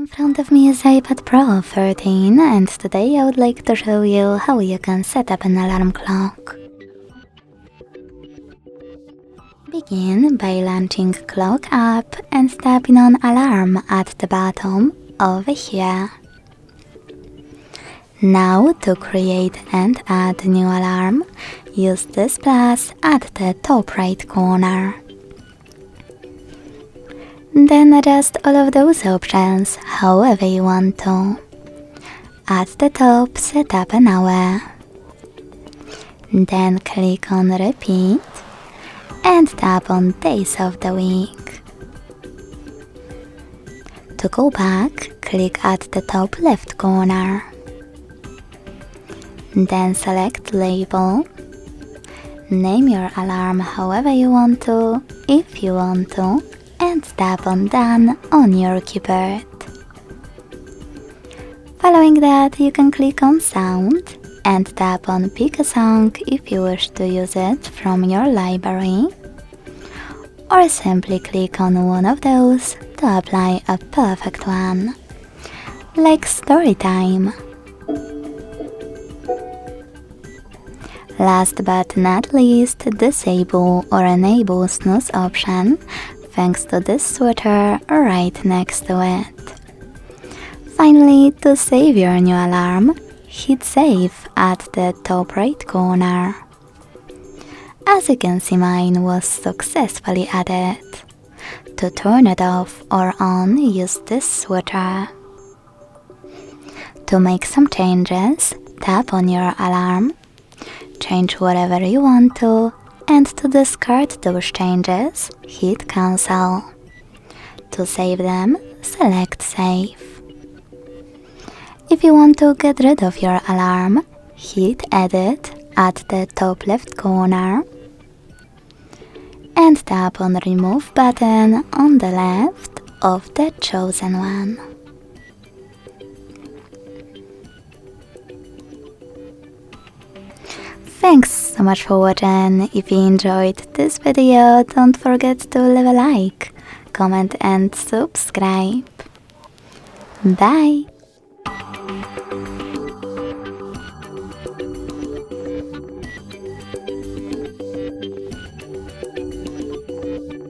In front of me is iPad Pro 13 and today I would like to show you how you can set up an alarm clock. Begin by launching Clock app and tapping on Alarm at the bottom over here. Now to create and add new alarm, use this plus at the top right corner. Then adjust all of those options however you want to. At the top, set up an hour. Then click on Repeat and tap on Days of the week. To go back, click at the top left corner. Then select Label. Name your alarm however you want to, if you want to, and tap on Done on your keyboard. Following that, you can click on Sound and tap on Pick a song if you wish to use it from your library, or simply click on one of those to apply a perfect one, like Storytime. Last but not least, disable or enable snooze option thanks to this switcher right next to it. Finally, to save your new alarm, hit Save at the top right corner. As you can see, mine was successfully added. To turn it off or on, use this switcher. To make some changes, tap on your alarm, change whatever you want to, and to discard those changes, hit Cancel. To save them, select Save. If you want to get rid of your alarm, hit Edit at the top left corner and tap on Remove button on the left of the chosen one. Thanks so much for watching. If you enjoyed this video, don't forget to leave a like, comment and subscribe. Bye!